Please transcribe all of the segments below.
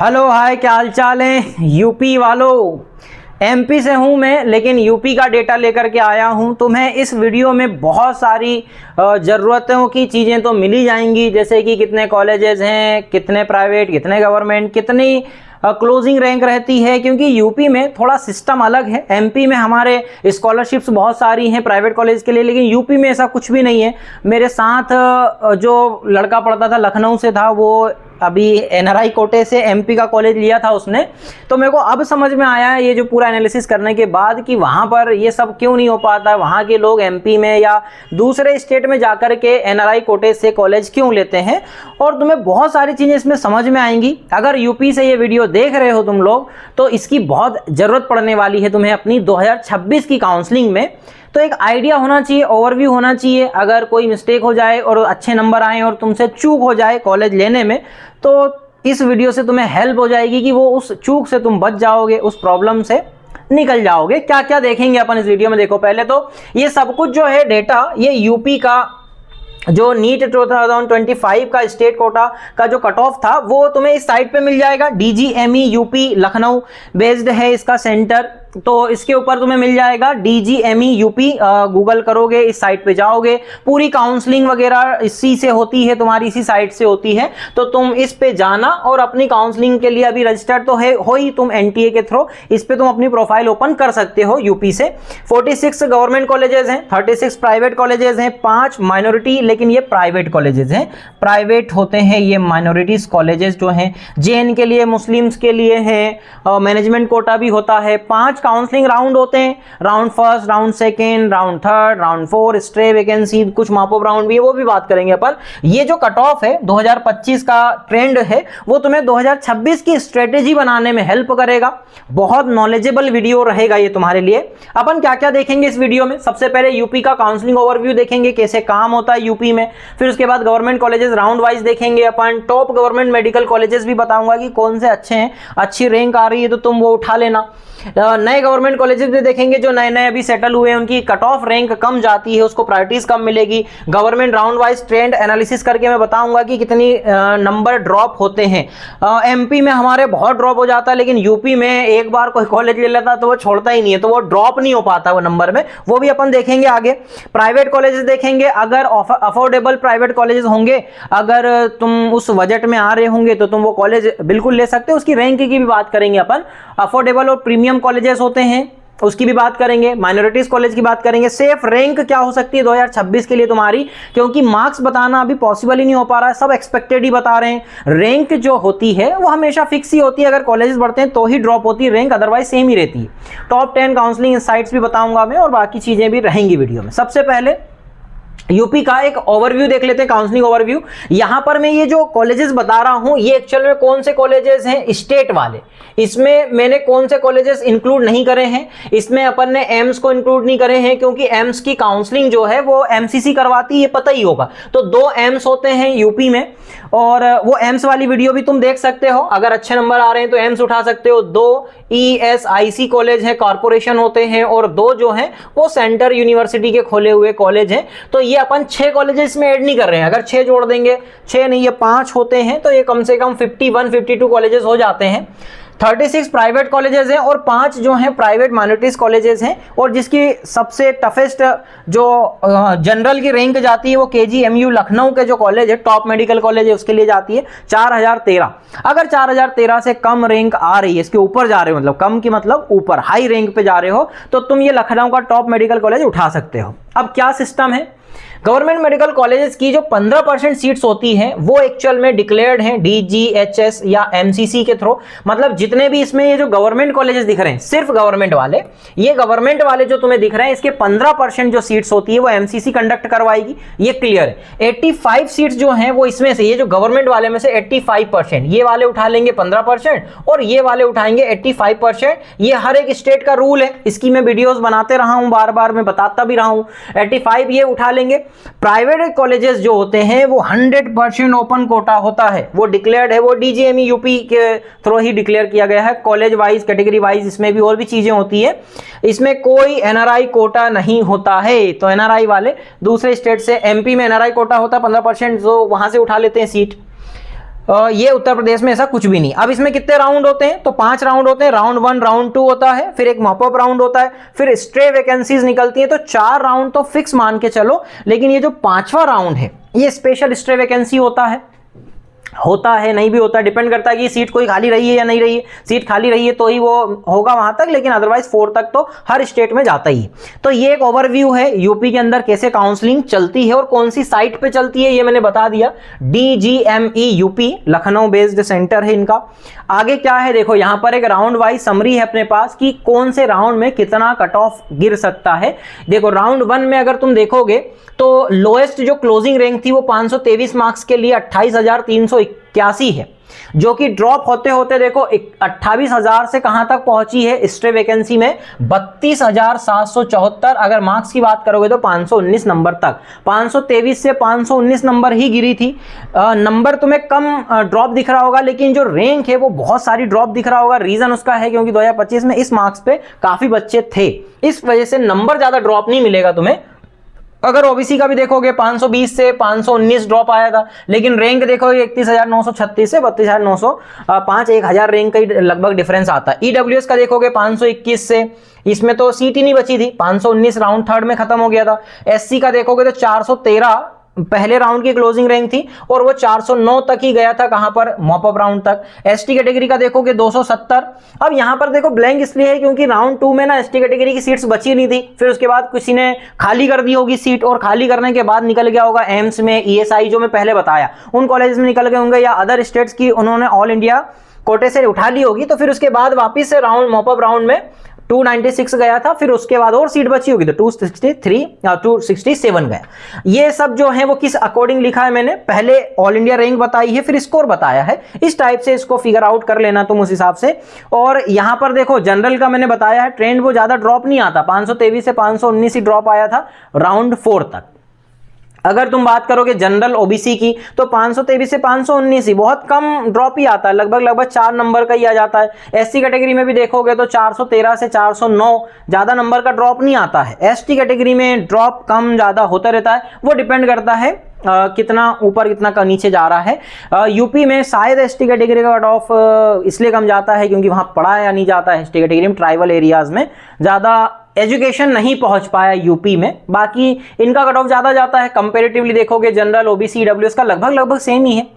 Hello hi, क्या हाल चाल है यूपी वालों। एमपी से हूँ मैं, लेकिन यूपी का डेटा लेकर के आया हूँ। तुम्हें इस वीडियो में बहुत सारी ज़रूरतों की चीज़ें तो मिल ही जाएंगी, जैसे कि कितने कॉलेजेस हैं, कितने प्राइवेट, कितने गवर्नमेंट, कितनी क्लोजिंग रैंक रहती है। क्योंकि यूपी में थोड़ा सिस्टम अलग है। एमपी में हमारे स्कॉलरशिप्स बहुत सारी हैं प्राइवेट कॉलेज के लिए, लेकिन यूपी में ऐसा कुछ भी नहीं है। मेरे साथ जो लड़का पढ़ता था लखनऊ से था, वो अभी एनआरआई कोटे से एमपी का कॉलेज लिया था उसने। तो मेरे को अब समझ में आया है ये जो पूरा एनालिसिस करने के बाद कि वहाँ पर ये सब क्यों नहीं हो पाता। वहाँ के लोग एमपी में या दूसरे स्टेट में जाकर के एनआरआई कोटे से कॉलेज क्यों लेते हैं, और तुम्हें बहुत सारी चीज़ें इसमें समझ में आएंगी। अगर यूपी से ये वीडियो देख रहे हो तुम लोग, तो इसकी बहुत ज़रूरत पड़ने वाली है तुम्हें अपनी 2026 की काउंसलिंग में। तो एक आइडिया होना चाहिए, ओवरव्यू होना चाहिए। अगर कोई मिस्टेक हो जाए और अच्छे नंबर आए और तुमसे चूक हो जाए कॉलेज लेने में, तो इस वीडियो से तुम्हें हेल्प हो जाएगी कि वो उस चूक से तुम बच जाओगे, उस प्रॉब्लम से निकल जाओगे। क्या क्या देखेंगे अपन इस वीडियो में, देखो। पहले तो ये सब कुछ जो है डेटा, ये यूपी का जो नीट 2025 का स्टेट कोटा का जो कट ऑफ था, वो तुम्हें इस साइट पे मिल जाएगा। DGME यूपी लखनऊ बेस्ड है इसका सेंटर, तो इसके ऊपर तुम्हें मिल जाएगा DGME यूपी। गूगल करोगे, इस साइट पे जाओगे, पूरी काउंसलिंग वगैरह इसी से होती है, तुम्हारी इसी साइट से होती है। तो तुम इस पे जाना और अपनी काउंसलिंग के लिए अभी रजिस्टर्ड तो है हो ही तुम NTA के थ्रू, इस पे तुम अपनी प्रोफाइल ओपन कर सकते हो यूपी से। 46 गवर्नमेंट कॉलेजेस हैं, 36 प्राइवेट कॉलेजेस हैं, 5 माइनॉरिटी, लेकिन ये प्राइवेट कॉलेजेस हैं, प्राइवेट होते हैं ये माइनॉरिटीज कॉलेजेस जो हैं। JN के लिए, मुस्लिम्स के लिए है, मैनेजमेंट कोटा भी होता है। 5 काउंसलिंग राउंड होते हैं, round first, round second, round third, round 4, stray vacancy, कुछ मॉपअप राउंड भी है, वो भी बात करेंगे अपन। ये जो कट ऑफ है 2025 का ट्रेंड है, वो तुम्हें 2026 की स्ट्रेटेजी बनाने में हेल्प करेगा। बहुत नॉलेजेबल वीडियो रहेगा ये तुम्हारे लिए। अपन क्या क्या देखेंगे इस वीडियो में, सबसे पहले यूपी का काउंसलिंग ओवरव्यू देखेंगे, कैसे काम होता है यूपी में। फिर उसके बाद गवर्नमेंट कॉलेजेस राउंड वाइज देखेंगे अपन। टॉप गवर्नमेंट मेडिकल कॉलेजेस भी बताऊंगा कि कौन से अच्छे हैं, अच्छी रैंक आ रही है तो तुम वो उठा लेना। नए गवर्नमेंट कॉलेजेस भी देखेंगे, जो नए नए अभी सेटल हुए हैं, उनकी कट ऑफ रैंक कम जाती है, उसको प्रायोरिटीज कम मिलेगी। Government round wise trend analysis करके मैं बताऊंगा कि कितनी नंबर ड्रॉप होते हैं। एमपी में हमारे बहुत ड्रॉप हो जाता है, लेकिन यूपी में एक बार कोई कॉलेज ले लेता तो वो छोड़ता ही नहीं है, तो वो ड्रॉप नहीं हो पाता वो नंबर में, वो भी अपन देखेंगे आगे। प्राइवेट कॉलेजेस देखेंगे, अगर अफोर्डेबल प्राइवेट कॉलेजेस होंगे, अगर तुम उस बजट में आ रहे होंगे तो तुम वो कॉलेज बिल्कुल ले सकते हो। उसकी रैंक की भी बात करेंगे अपन। अफोर्डेबल और प्रीमियम कॉलेजेस होते हैं, उसकी भी बात करेंगे। माइनॉरिटीज कॉलेज की बात करेंगे। सेफ रैंक क्या हो सकती है 2026 के लिए तुम्हारी, क्योंकि मार्क्स बताना अभी पॉसिबल ही नहीं हो पा रहा है, सब एक्सपेक्टेड ही बता रहे हैं। रैंक जो होती है वो हमेशा फिक्स ही होती है, अगर कॉलेजेस बढ़ते हैं तो ही ड्रॉप होती है रैंक, अदरवाइज सेम ही रहती है। टॉप 10 काउंसलिंग साइट्स भी बताऊंगा मैं, और बाकी चीजें भी रहेंगी वीडियो में। सबसे पहले यूपी का एक ओवरव्यू देख लेते हैं, काउंसलिंग ओवरव्यू। यहां पर मैं ये जो कॉलेजेस बता रहा हूं, ये एक्चुअल में कौन से कॉलेजेस हैं, स्टेट वाले। इसमें मैंने कौन से कॉलेजेस इंक्लूड नहीं करे हैं, इसमें अपन ने एम्स को इंक्लूड नहीं करे हैं, क्योंकि एम्स की काउंसलिंग जो है वो MCC करवाती है, ये पता ही होगा। तो 2 एम्स होते हैं यूपी में, और वो एम्स वाली वीडियो भी तुम देख सकते हो। अगर अच्छे नंबर आ रहे हैं तो एम्स उठा सकते हो। 2 ESIC कॉलेज है, कॉर्पोरेशन होते हैं, और 2 जो हैं वो सेंटर यूनिवर्सिटी के खोले हुए कॉलेज हैं। तो ये अपन 6 कॉलेजेस में ऐड नहीं कर रहे हैं। अगर 6 जोड़ देंगे, 6 नहीं ये 5 होते हैं, तो ये कम से कम 51-52 कॉलेजेस हो जाते हैं। 36 प्राइवेट कॉलेजेस हैं, और 5 जो हैं प्राइवेट माइनॉरिटीज कॉलेजेस हैं। और जिसकी सबसे टफेस्ट जो जनरल की रैंक जाती है वो KGMU लखनऊ के जो कॉलेज है, टॉप मेडिकल कॉलेज है, उसके लिए जाती है 4013। अगर 4013 से कम रैंक आ रही है, इसके ऊपर जा रहे हो, मतलब कम की मतलब ऊपर हाई रैंक पे जा रहे हो, तो तुम ये लखनऊ का टॉप मेडिकल कॉलेज उठा सकते हो। अब क्या सिस्टम है, गवर्नमेंट मेडिकल कॉलेजेस की जो 15% सीट्स होती हैं वो एक्चुअल में डिक्लेयर्ड हैं DGHS या MCC के थ्रू। मतलब जितने भी इसमें ये जो गवर्नमेंट कॉलेजेस दिख रहे हैं, सिर्फ गवर्नमेंट वाले, ये गवर्नमेंट वाले जो तुम्हें दिख रहे हैं, इसके 15% जो सीट्स होती है वो MCC कंडक्ट करवाएगी, ये क्लियर है। 85 सीट्स जो हैं वो इसमें से, ये जो गवर्नमेंट वाले में से 85%, ये वाले उठा लेंगे 15% और ये वाले उठाएंगे 85%। ये हर एक स्टेट का रूल है, इसकी मैं वीडियोस बनाते रहा हूं, बार बार मैं बताता भी रहा हूं। 85 ये उठा लेंगे। प्राइवेट कॉलेजेस जो होते हैं वो 100% ओपन कोटा होता है, वो डिक्लेयर्ड है, वो DGME यूपी के थ्रू ही डिक्लेयर किया गया है। कॉलेज वाइज, कैटेगरी वाइज इसमें भी और भी चीजें होती है, इसमें कोई NRI कोटा नहीं होता है। तो NRI वाले दूसरे स्टेट से, MP में NRI कोटा होता है 15%, जो वहां से उठा लेते हैं सीट। ये उत्तर प्रदेश में ऐसा कुछ भी नहीं। अब इसमें कितने राउंड होते हैं, तो 5 राउंड होते हैं। राउंड 1 राउंड 2 होता है, फिर एक मॉपअप राउंड होता है, फिर स्ट्रे वैकेंसीज निकलती हैं। तो 4 राउंड तो फिक्स मान के चलो, लेकिन ये जो 5वां राउंड है ये स्पेशल स्ट्रे वैकेंसी होता है नहीं भी होता है, डिपेंड करता है कि सीट कोई खाली रही है या नहीं रही है। सीट खाली रही है तो ही वो होगा वहां तक, लेकिन अदरवाइज 4 तक तो हर स्टेट में जाता ही है। तो ये एक ओवरव्यू है यूपी के अंदर कैसे काउंसलिंग चलती है और कौन सी साइट पे चलती है, ये मैंने बता दिया। DGME UP, Lucknow based centre है इनका। आगे क्या है देखो, यहां पर एक राउंड वाइज समरी है अपने पास कि कौन से राउंड में कितना कट ऑफ गिर सकता है। देखो राउंड 1 में अगर तुम देखोगे तो लोएस्ट जो क्लोजिंग रैंक थी वो 523 मार्क्स के लिए 28,381 है, जो कि ड्रॉप होते होते देखो 28,000 से कहां तक पहुंची है स्ट्रे वैकेंसी में 32,774। अगर मार्क्स की बात करोगे तो 519 नंबर तक, 523 से 519 नंबर ही गिरी थी। नंबर तुम्हें कम ड्रॉप दिख रहा होगा, लेकिन जो रैंक है वो बहुत सारी ड्रॉप दिख रहा होगा। रीजन उसका है क्योंकि 2025 में इस मार्क्स पे काफी बच्चे थे, इस वजह से नंबर ज्यादा ड्रॉप नहीं मिलेगा तुम्हें। अगर ओबीसी का भी देखोगे 520 से 519 ड्रॉप आया था, लेकिन रैंक देखोगे 31,936 से 32,905, 1,000 रैंक का ही लगभग डिफरेंस आता है। ईडब्ल्यूएस का देखोगे 521 से, इसमें तो सीट ही नहीं बची थी, 519 राउंड 3 में खत्म हो गया था। एससी का देखोगे तो 413 पहले राउंड की क्लोजिंग रैंक थी और वो 409 तक ही गया था, कहां पर मॉपअप राउंड तक। एसटी कैटेगरी का देखोगे 270। अब यहां पर देखो ब्लैंक इसलिए है क्योंकि राउंड 2 में ना एसटी कैटेगरी की सीट्स बची नहीं थी, फिर उसके बाद किसी ने खाली कर दी होगी सीट, और खाली करने के बाद निकल गया होगा एम्स में, ईएसआई जो मैं पहले बताया उन कॉलेज में निकल गए होंगे, या अदर स्टेट्स की उन्होंने ऑल इंडिया कोटे से उठा ली होगी। तो फिर उसके बाद वापिस से राउंड मॉपअप राउंड में 296 गया था, फिर उसके बाद और सीट बची होगी तो 263 या 267 गया। ये सब जो है वो किस अकॉर्डिंग लिखा है मैंने, पहले ऑल इंडिया रैंक बताई है फिर स्कोर बताया है, इस टाइप से इसको फिगर आउट कर लेना तुम उस हिसाब से। और यहां पर देखो जनरल का मैंने बताया है ट्रेंड वो ज्यादा ड्रॉप नहीं आता, 523 से 519 ही ड्रॉप आया था राउंड 4 तक। अगर तुम बात करोगे जनरल ओबीसी की तो 523 से 519 ही, बहुत कम ड्रॉप ही आता है, लगभग 4 नंबर का ही आ जाता है। एससी कैटेगरी में भी देखोगे तो 413 से 409, ज्यादा नंबर का ड्रॉप नहीं आता है। एसटी कैटेगरी में ड्रॉप कम ज्यादा होता रहता है, वो डिपेंड करता है कितना ऊपर कितना का नीचे जा रहा है। यूपी में शायद एसटी कैटेगरी का कट ऑफ इसलिए कम जाता है क्योंकि वहां पढ़ाया नहीं जाता है एसटी कैटेगरी में, ट्राइबल एरियाज में ज्यादा एजुकेशन नहीं पहुंच पाया यूपी में, बाकी इनका कट ऑफ ज्यादा जाता है। कंपैरेटिवली देखोगे जनरल ओबीसी ईडब्ल्यूएस का लगभग सेम ही है।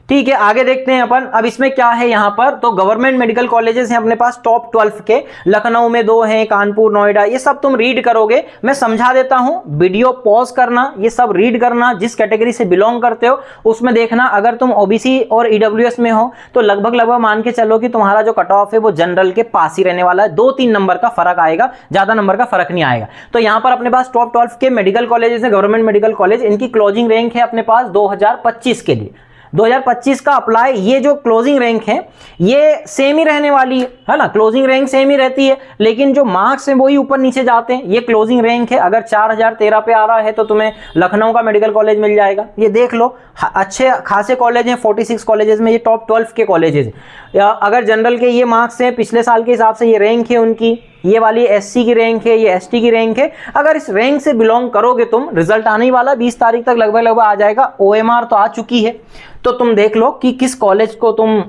ठीक है, आगे देखते हैं अपन। अब इसमें क्या है यहाँ पर, तो गवर्नमेंट मेडिकल कॉलेजेस हैं अपने पास टॉप 12 के, लखनऊ में 2 हैं, कानपुर, नोएडा, ये सब तुम रीड करोगे, मैं समझा देता हूं, वीडियो पॉज करना, ये सब रीड करना, जिस कैटेगरी से बिलोंग करते हो उसमें देखना। अगर तुम ओबीसी और ईडब्ल्यूएस में हो तो लगभग मान के चलो कि तुम्हारा जो कट ऑफ है वो जनरल के पास ही रहने वाला है, 2-3 नंबर का फर्क आएगा, ज्यादा नंबर का फर्क नहीं आएगा। तो यहाँ पर अपने पास टॉप 12 के मेडिकल कॉलेजेस है, गवर्नमेंट मेडिकल कॉलेज, इनकी क्लोजिंग रैंक है अपने पास 2025 के लिए, 2025 का अप्लाई। ये जो क्लोजिंग रैंक है ये सेम ही रहने वाली है ना, क्लोजिंग रैंक सेम ही रहती है, लेकिन जो मार्क्स हैं वही ऊपर नीचे जाते हैं। ये क्लोजिंग रैंक है, अगर 4013 पे आ रहा है तो तुम्हें लखनऊ का मेडिकल कॉलेज मिल जाएगा। ये देख लो, अच्छे खासे कॉलेज हैं, 46 कॉलेजेस में ये टॉप 12 के कॉलेजेस हैं। अगर जनरल के ये मार्क्स हैं पिछले साल के हिसाब से, ये रैंक है उनकी, ये वाली एससी की रैंक है, ये एसटी की रैंक है। अगर इस रैंक से बिलोंग करोगे तुम, रिजल्ट आने ही वाला 20 तारीख तक लगभग आ जाएगा, ओएमआर तो आ चुकी है, तो तुम देख लो कि किस कॉलेज को तुम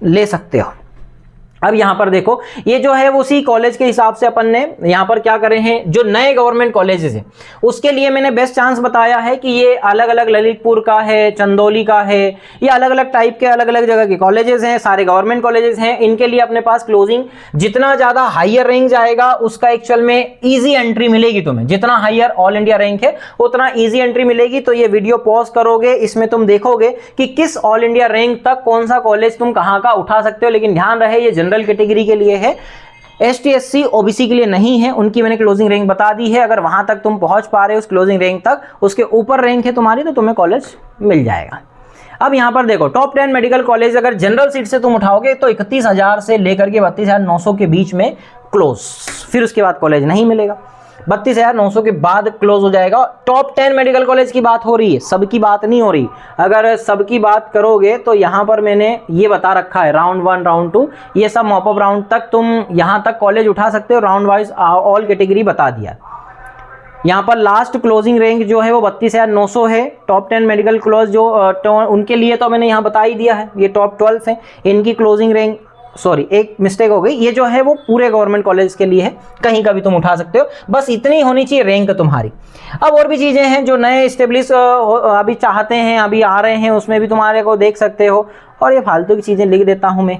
ले सकते हो। अब यहां पर देखो, ये जो है वो उसी कॉलेज के हिसाब से अपन ने यहां पर क्या करे हैं, जो नए गवर्नमेंट कॉलेजेस हैं उसके लिए मैंने बेस्ट चांस बताया है कि ये अलग अलग ललितपुर का है, चंदौली का है, ये अलग अलग टाइप के अलग अलग जगह के कॉलेजेस हैं, सारे गवर्नमेंट कॉलेजेस हैं। इनके लिए अपने पास क्लोजिंग जितना ज्यादा हायर रैंक जाएगा उसका एक्चुअल में ईजी एंट्री मिलेगी तुम्हें, जितना हायर ऑल इंडिया रैंक है उतना ईजी एंट्री मिलेगी। तो ये वीडियो पॉज करोगे, इसमें तुम देखोगे कि किस ऑल इंडिया रैंक तक कौन सा कॉलेज तुम कहां का उठा सकते हो, लेकिन ध्यान रहे ये जनरल कैटेगरी के लिए है, एसटी एससी ओबीसी के लिए नहीं है। उनकी मैंने क्लोजिंग रैंक बता दी है, अगर वहां तक तुम पहुंच पा रहे हो उस क्लोजिंग रैंक तक, उसके ऊपर रैंक है तुम्हारी तो तुम्हें कॉलेज मिल जाएगा। अब यहां पर देखो टॉप 10 मेडिकल कॉलेज अगर जनरल सीट से तुम उठाओगे तो 31,000 से लेकर के 32,900 के बीच में क्लोज, फिर उसके बाद कॉलेज नहीं मिलेगा, 32,900 के बाद क्लोज हो जाएगा। टॉप 10 मेडिकल कॉलेज की बात हो रही है, सबकी बात नहीं हो रही। अगर सबकी बात करोगे तो यहां पर मैंने ये बता रखा है, राउंड 1 राउंड 2 ये सब मॉपअप राउंड तक तुम यहां तक कॉलेज उठा सकते हो, राउंड वाइज ऑल कैटेगरी बता दिया। यहाँ पर लास्ट क्लोजिंग रैंक जो है वो 32,900 है। टॉप 10 मेडिकल कॉलेज जो उनके लिए तो मैंने यहाँ बता ही दिया है, ये टॉप 12 है, इनकी क्लोजिंग रैंक, सॉरी एक मिस्टेक हो गई, ये जो है वो पूरे गवर्नमेंट कॉलेज के लिए है, कहीं का भी तुम उठा सकते हो, बस इतनी होनी चाहिए रैंक तुम्हारी। अब और भी चीज़ें हैं जो नए इस्टेब्लिश अभी चाहते हैं, अभी आ रहे हैं, उसमें भी तुम्हारे को देख सकते हो। और ये फालतू की चीज़ें लिख देता हूँ मैं,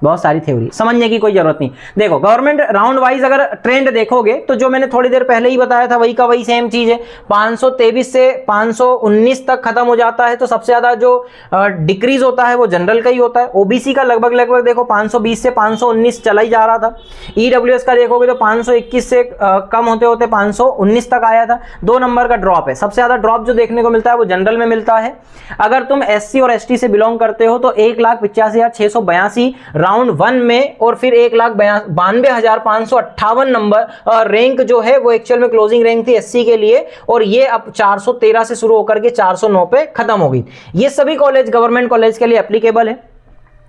बहुत सारी थ्योरी समझने की कोई जरूरत नहीं। देखो गवर्नमेंट राउंड वाइज अगर ट्रेंड देखोगे तो जो मैंने थोड़ी देर पहले ही बताया था वही का वही सेम चीज है। 523 से 519 तक खत्म हो जाता है, तो सबसे ज्यादा जो डिक्रीज होता है वो जनरल का ही होता है। ओबीसी का लगभग देखो 520 से 519 चला ही जा रहा था। ईडब्ल्यूएस का देखोगे तो 521 से कम होते होते 519 तक आया था। 2 नंबर का ड्रॉप है, सबसे ज्यादा ड्रॉप जो देखने को मिलता है वो जनरल में मिलता है। अगर तुम एससी और एसटी से बिलोंग करते हो तो 1,85,682 राउंड 1 में, और फिर 1,92,558 नंबर रैंक जो है वो एक्चुअल में क्लोजिंग रैंक थी एससी के लिए, और ये अब 413 से शुरू होकर के 409 पे खत्म हो गई। ये सभी कॉलेज गवर्नमेंट कॉलेज के लिए एप्लीकेबल है।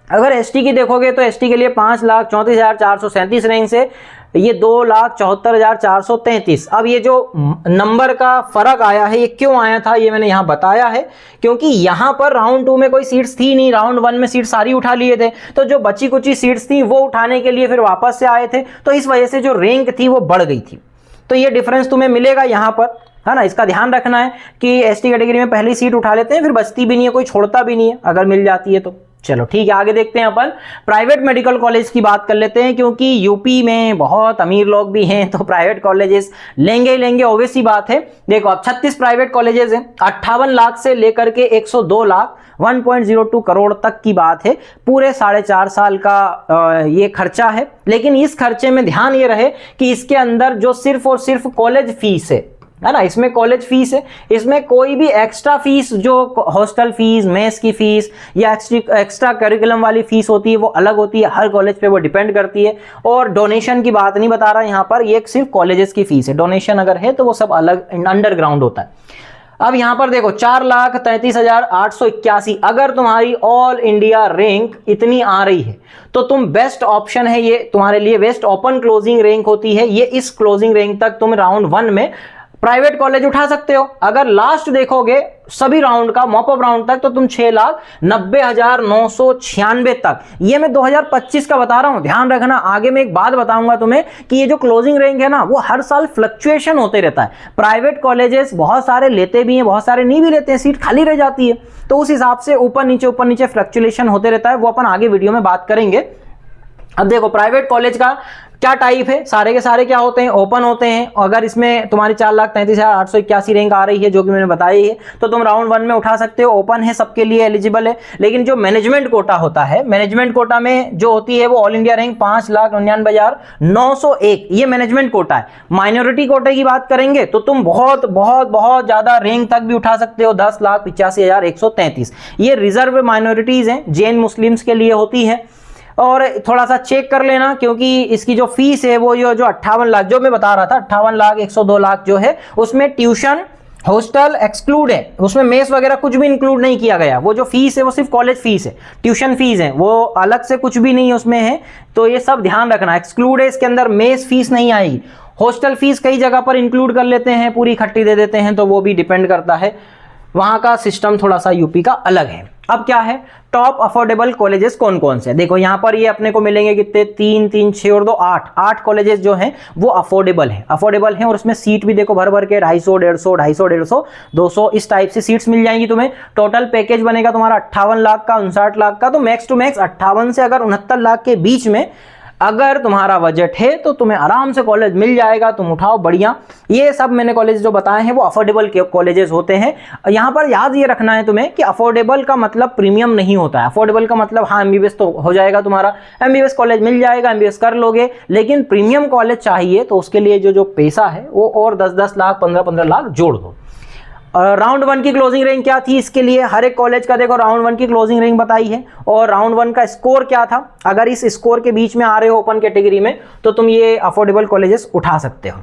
अगर एसटी की देखोगे तो एसटी के लिए 5,34,437 रैंक से ये 2,74,433। अब ये जो नंबर का फर्क आया है ये क्यों आया था ये मैंने यहाँ बताया है, क्योंकि यहाँ पर राउंड 2 में कोई सीट्स थी नहीं, राउंड 1 में सीट सारी उठा लिए थे, तो जो बची कुची सीट्स थी वो उठाने के लिए फिर वापस से आए थे, तो इस वजह से जो रैंक थी वो बढ़ गई थी। तो ये डिफरेंस तुम्हें मिलेगा यहाँ पर, है ना। इसका ध्यान रखना है कि एसटी कैटेगरी में पहली सीट उठा लेते हैं, फिर बचती भी नहीं है, कोई छोड़ता भी नहीं है अगर मिल जाती है तो। चलो ठीक है, आगे देखते हैं अपन प्राइवेट मेडिकल कॉलेज की बात कर लेते हैं, क्योंकि यूपी में बहुत अमीर लोग भी हैं तो प्राइवेट कॉलेजेस लेंगे ही लेंगे, ऑब्वियस सी बात है। देखो अब 36 प्राइवेट कॉलेजेस हैं, 58 लाख से लेकर के 102 लाख 1.02 करोड़ तक की बात है। पूरे 4.5 साल का ये खर्चा है, लेकिन इस खर्चे में ध्यान ये रहे कि इसके अंदर जो सिर्फ और सिर्फ कॉलेज फीस है ना, इसमें कॉलेज फीस है, इसमें कोई भी एक्स्ट्रा फीस जो हॉस्टल फीस, मेस की फीस या एक्स्ट्रा करिकुलम वाली फीस होती है वो अलग होती है, हर कॉलेज पे वो डिपेंड करती है। और डोनेशन की बात नहीं बता रहा यहाँ पर, ये सिर्फ कॉलेजेस की फीस है, डोनेशन अगर है तो वो सब अलग अंडरग्राउंड होता है। अब यहाँ पर देखो 4,33,881, अगर तुम्हारी ऑल इंडिया रैंक इतनी आ रही है तो तुम बेस्ट ऑप्शन है ये तुम्हारे लिए, बेस्ट ओपन क्लोजिंग रैंक होती है ये। इस क्लोजिंग रैंक तक तुम राउंड 1 में प्राइवेट कॉलेज उठा सकते हो। अगर लास्ट देखोगे सभी राउंड का मॉपअप राउंड तक तो तुम 6,90,996 तक, ये मैं 2025 का बता रहा हूं, ध्यान रखना। आगे मैं एक बात बताऊंगा तुम्हें कि ये जो क्लोजिंग रैंक है ना वो हर साल फ्लक्चुएशन होते रहता है। प्राइवेट कॉलेजेस बहुत सारे लेते भी हैं, बहुत सारे नहीं भी लेते हैं, सीट खाली रह जाती है, तो उस हिसाब से ऊपर नीचे फ्लक्चुएशन होते रहता है, वो अपन आगे वीडियो में बात करेंगे। अब देखो प्राइवेट कॉलेज का क्या टाइप है, सारे के सारे क्या होते हैं, ओपन होते हैं। अगर इसमें तुम्हारी 4,33,881 रैंक आ रही है जो कि मैंने बताई है तो तुम राउंड 1 में उठा सकते हो, ओपन है, सबके लिए एलिजिबल है। लेकिन जो मैनेजमेंट कोटा होता है, मैनेजमेंट कोटा में जो होती है वो ऑल इंडिया रैंक 5,99,901, ये मैनेजमेंट कोटा है। माइनॉरिटी कोटे की बात करेंगे तो तुम बहुत बहुत बहुत ज्यादा रैंक तक भी उठा सकते हो, 10,85,133। ये रिजर्व माइनॉरिटीज हैं, जैन मुस्लिम्स के लिए होती है। और थोड़ा सा चेक कर लेना, क्योंकि इसकी जो फीस है वो जो 58 लाख जो मैं बता रहा था, 58 लाख 102 लाख जो है उसमें ट्यूशन हॉस्टल एक्सक्लूड है, उसमें मेस वगैरह कुछ भी इंक्लूड नहीं किया गया। वो जो फीस है वो सिर्फ कॉलेज फीस है, ट्यूशन फीस है, वो अलग से कुछ भी नहीं उसमें है, तो ये सब ध्यान रखना, एक्सक्लूड है। इसके अंदर मेस फीस नहीं आएगी। हॉस्टल फीस कई जगह पर इंक्लूड कर लेते हैं, पूरी इकट्ठी दे देते हैं, तो वो भी डिपेंड करता है, वहां का सिस्टम थोड़ा सा यूपी का अलग है। अब क्या है, टॉप अफोर्डेबल कॉलेजेस कौन कौन से, देखो यहाँ पर ये अपने को मिलेंगे कितने, 3, 3, 6 और 2, 8 कॉलेजेस जो हैं वो अफोर्डेबल हैं, और उसमें सीट भी देखो भर भर के 250, 150, 200 इस टाइप से सीट्स मिल जाएंगी तुम्हें। टोटल पैकेज बनेगा तुम्हारा 58 लाख का, 59 लाख का, तो मैक्स टू मैक्स 58 से अगर 69 लाख के बीच में अगर तुम्हारा बजट है तो तुम्हें आराम से कॉलेज मिल जाएगा, तुम उठाओ बढ़िया। ये सब मैंने कॉलेज जो बताए हैं वो अफोर्डेबल कॉलेजेस होते हैं। यहाँ पर याद ये रखना है तुम्हें कि अफोर्डेबल का मतलब प्रीमियम नहीं होता है। अफोर्डेबल का मतलब हाँ एमबीबीएस तो हो जाएगा तुम्हारा, एमबीबीएस कॉलेज मिल जाएगा, एमबीबीएस कर लोगे, लेकिन प्रीमियम कॉलेज चाहिए तो उसके लिए जो पैसा है वो और 10-10 लाख 15-15 लाख जोड़ दो। राउंड 1 की क्लोजिंग रैंक क्या थी, इसके लिए हर एक कॉलेज का देखो राउंड 1 की क्लोजिंग रैंक बताई है, और राउंड 1 का स्कोर क्या था। अगर इस स्कोर के बीच में आ रहे हो ओपन कैटेगरी में तो तुम ये अफोर्डेबल कॉलेजेस उठा सकते हो।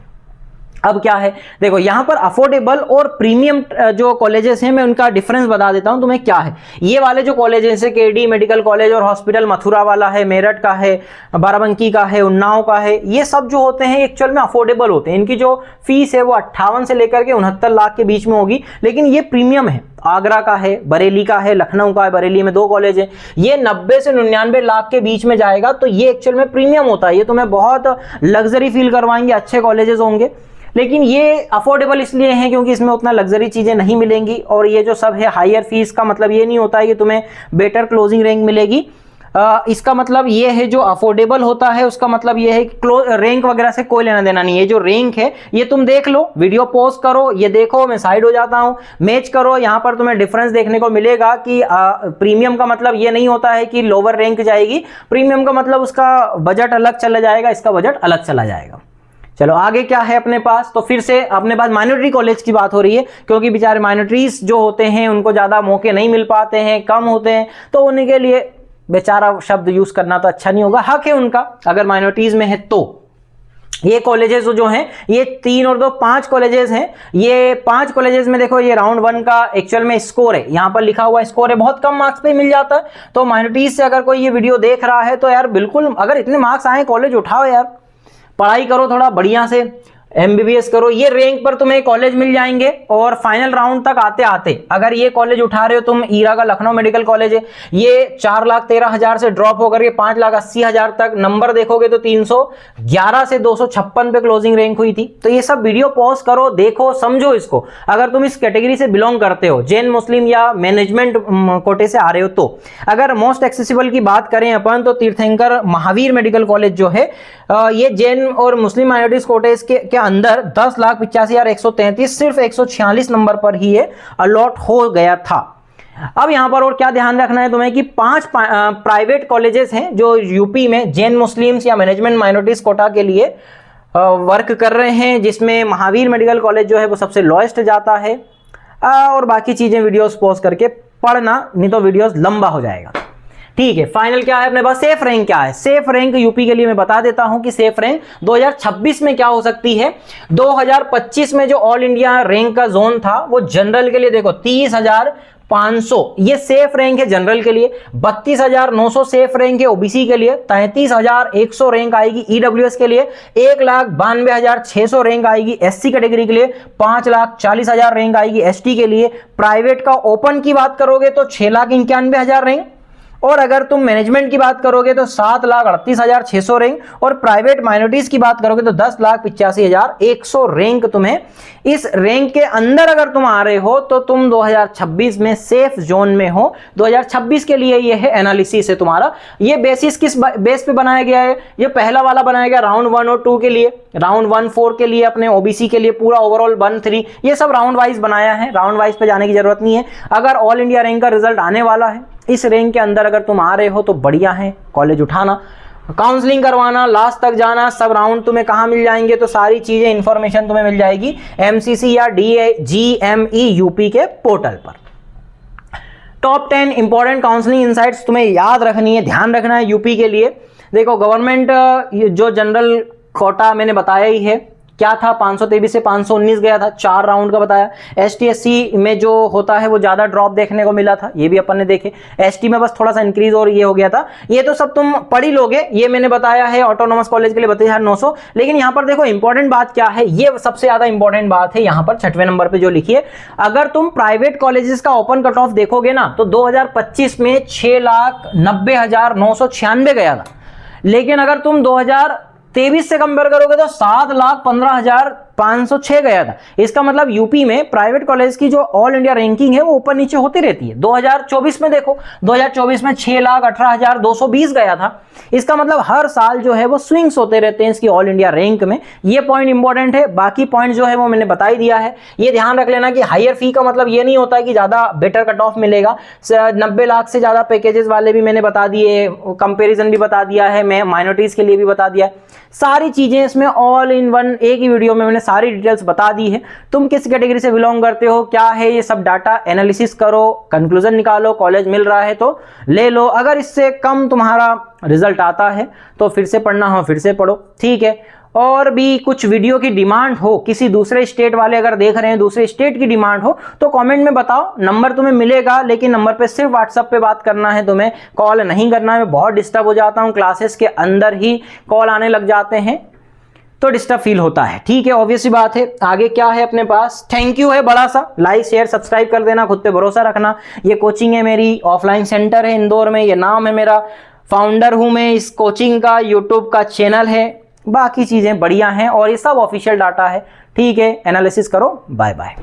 अब क्या है, देखो यहाँ पर अफोर्डेबल और प्रीमियम जो कॉलेजेस हैं मैं उनका डिफरेंस बता देता हूँ तुम्हें क्या है। ये वाले जो कॉलेजेस है, केडी मेडिकल कॉलेज और हॉस्पिटल मथुरा वाला है, मेरठ का है, बाराबंकी का है, उन्नाव का है, ये सब जो होते हैं एक्चुअल में अफोर्डेबल होते हैं। इनकी जो फीस है वो 58 से लेकर के 69 लाख के बीच में होगी, लेकिन ये प्रीमियम है। आगरा का है, बरेली का है, लखनऊ का है, बरेली में 2 कॉलेज है, ये 90 से 99 लाख के बीच में जाएगा, तो ये एक्चुअल में प्रीमियम होता है। ये तुम्हें बहुत लग्जरी फील करवाएंगे, अच्छे कॉलेजेस होंगे। लेकिन ये अफोर्डेबल इसलिए हैं क्योंकि इसमें उतना लग्जरी चीज़ें नहीं मिलेंगी, और ये जो सब है हायर फीस का मतलब ये नहीं होता है कि तुम्हें बेटर क्लोजिंग रैंक मिलेगी। इसका मतलब ये है जो अफोर्डेबल होता है उसका मतलब ये है कि रैंक वगैरह से कोई लेना देना नहीं है। जो रैंक है ये तुम देख लो, वीडियो पॉज करो, ये देखो, मैं साइड हो जाता हूँ, मैच करो, यहाँ पर तुम्हें डिफरेंस देखने को मिलेगा कि प्रीमियम का मतलब ये नहीं होता है कि लोअर रैंक जाएगी, प्रीमियम का मतलब उसका बजट अलग चला जाएगा, इसका बजट अलग चला जाएगा। चलो आगे क्या है अपने पास, तो फिर से अपने पास माइनॉरिटी कॉलेज की बात हो रही है, क्योंकि बेचारे माइनॉरिटीज जो होते हैं उनको ज़्यादा मौके नहीं मिल पाते हैं, कम होते हैं, तो उनके लिए बेचारा शब्द यूज करना तो अच्छा नहीं होगा, हक है उनका अगर माइनॉरिटीज में है तो। ये कॉलेजेस जो हैं ये 3 और 2 5 कॉलेजेस हैं। ये 5 कॉलेजेस में देखो ये राउंड 1 का एक्चुअल में स्कोर है, यहाँ पर लिखा हुआ स्कोर है, बहुत कम मार्क्स पे मिल जाता है। तो माइनॉरिटीज से अगर कोई ये वीडियो देख रहा है तो यार बिल्कुल, अगर इतने मार्क्स आए कॉलेज उठाओ यार, पढ़ाई करो थोड़ा बढ़िया से, MBBS करो, ये रैंक पर तुम्हें कॉलेज मिल जाएंगे। और फाइनल राउंड तक आते आते अगर ये कॉलेज उठा रहे हो तुम, ईरा का लखनऊ मेडिकल कॉलेज है, ये 4,13,000 से ड्रॉप होकर के 5,80,000 तक, नंबर देखोगे तो 311 से 256 पे क्लोजिंग रैंक हुई थी। तो ये सब वीडियो पॉज करो, देखो, समझो इसको। अगर तुम इस कैटेगरी से बिलोंग करते हो, जैन मुस्लिम या मैनेजमेंट कोटे से आ रहे हो, तो अगर मोस्ट एक्सेसिबल की बात करें अपन तो तीर्थंकर महावीर मेडिकल कॉलेज जो है ये जैन और मुस्लिम माइनॉरिटीज कोटे के अंदर 10,85,133 सिर्फ 146 नंबर पर ही ये अलॉट हो गया था। अब यहां पर और क्या ध्यान रखना है तुम्हें कि 5 प्राइवेट कॉलेजेस हैं जो यूपी में जैन मुस्लिम्स या मैनेजमेंट माइनॉरिटीज कोटा के लिए वर्क कर रहे हैं, जिसमें महावीर मेडिकल कॉलेज जो है वो सबसे लोएस्ट जाता है। और बाकी चीजें वीडियोस पॉज करके पढ़ना, नहीं तो वीडियोस लंबा हो जाएगा। ठीक है, फाइनल क्या है अपने पास, सेफ रैंक क्या है। सेफ रैंक यूपी के लिए मैं बता देता हूं कि सेफ रैंक 2026 में क्या हो सकती है। 2025 में जो ऑल इंडिया रैंक का जोन था वो जनरल के लिए देखो 30,500 ये सेफ रैंक है जनरल के लिए, 32,900 सेफ रैंक है ओबीसी के लिए, 33,100 रैंक आएगी ईडब्ल्यूएस के लिए, 1,92,600 रैंक आएगी एससी कैटेगरी के लिए, 5,40,000 रैंक आएगी एसटी के लिए। प्राइवेट का ओपन की बात करोगे तो 6,91,000 रैंक, और अगर तुम मैनेजमेंट की बात करोगे तो 7,38,600 रैंक, और प्राइवेट माइनॉरिटीज की बात करोगे तो 10,85,100 रैंक। तुम्हें इस रैंक के अंदर अगर तुम आ रहे हो तो तुम 2026 में सेफ जोन में हो। 2026 के लिए ये है एनालिसिस है तुम्हारा। ये बेसिस किस बेस पे बनाया गया है, ये पहला वाला बनाया गया राउंड 1 और 2 के लिए, राउंड 1 4 के लिए अपने ओबीसी के लिए पूरा ओवरऑल 1 3, ये सब राउंड वाइज बनाया है, राउंड वाइज पे जाने की जरूरत नहीं है। अगर ऑल इंडिया रैंक का रिजल्ट आने वाला है, इस रैंक के अंदर अगर तुम आ रहे हो तो बढ़िया है, कॉलेज उठाना, काउंसलिंग करवाना, लास्ट तक जाना, सब राउंड तुम्हें कहाँ मिल जाएंगे, तो सारी चीजें इंफॉर्मेशन तुम्हें मिल जाएगी MCC या GME यूपी के पोर्टल पर। टॉप 10 इंपॉर्टेंट काउंसलिंग इनसाइट्स तुम्हें याद रखनी है, ध्यान रखना है यूपी के लिए। देखो गवर्नमेंट जो जनरल कोटा मैंने बताया ही है, क्या था 523 से 519 गया था, 4 राउंड का बताया। ST SC में जो होता है वो ज्यादा ड्रॉप देखने को मिला था, ये भी अपन ने देखे। ST में बस थोड़ा सा इंक्रीज और ये हो गया था, ये तो सब तुम पढ़ ही लोगे, ये मैंने बताया है ऑटोनोमस कॉलेज के लिए 32,900। लेकिन यहाँ पर देखो इंपॉर्टेंट बात क्या है, ये सबसे ज्यादा इंपॉर्टेंट बात है यहाँ पर 6वें नंबर पे जो लिखी है। अगर तुम प्राइवेट कॉलेजेस का ओपन कट ऑफ देखोगे ना तो 2025 में 6,90,996 गया था, लेकिन अगर तुम 2023 से कंपेयर करोगे तो 7,15,506 गया था। इसका मतलब यूपी में प्राइवेट कॉलेज की जो ऑल इंडिया रैंकिंग है वो ऊपर नीचे होती रहती है। 2024 में देखो, 2024 में 6,18,220 गया था। इसका मतलब हर साल जो है वो स्विंग्स होते रहते हैं इसकी ऑल इंडिया रैंक में। ये पॉइंट इंपॉर्टेंट है, बाकी पॉइंट जो है वो मैंने बता ही दिया है। ये ध्यान रख लेना कि हायर फी का मतलब ये नहीं होता है कि ज्यादा बेटर कट ऑफ मिलेगा। 90 लाख से ज्यादा पैकेजेस वाले भी मैंने बता दिए, कंपेरिजन भी बता दिया है, मैं माइनॉरिटीज के लिए भी बता दिया है। सारी चीजें इसमें ऑल इन वन एक ही वीडियो में मैंने सारी डिटेल्स बता दी है। तुम किस कैटेगरी से बिलोंग करते हो, क्या है ये सब डाटा एनालिसिस करो, कंक्लूजन निकालो, कॉलेज मिल रहा है तो ले लो, अगर इससे कम तुम्हारा रिजल्ट आता है तो फिर से पढ़ना हो फिर से पढ़ो, ठीक है। और भी कुछ वीडियो की डिमांड हो, किसी दूसरे स्टेट वाले अगर देख रहे हैं दूसरे स्टेट की डिमांड हो तो कमेंट में बताओ, नंबर तुम्हें मिलेगा, लेकिन नंबर पे सिर्फ व्हाट्सएप पे बात करना है, तुम्हें कॉल नहीं करना है। मैं बहुत डिस्टर्ब हो जाता हूँ, क्लासेस के अंदर ही कॉल आने लग जाते हैं तो डिस्टर्ब फील होता है, ठीक है, ऑब्वियस सी बात है। आगे क्या है अपने पास, थैंक यू है बड़ा सा, लाइक शेयर सब्सक्राइब कर देना, खुद पे भरोसा रखना। ये कोचिंग है मेरी, ऑफलाइन सेंटर है इंदौर में, ये नाम है मेरा, फाउंडर हूं मैं इस कोचिंग का, यूट्यूब का चैनल है, बाकी चीजें बढ़िया हैं और ये सब ऑफिशियल डाटा है, ठीक है। एनालिसिस करो, बाय बाय।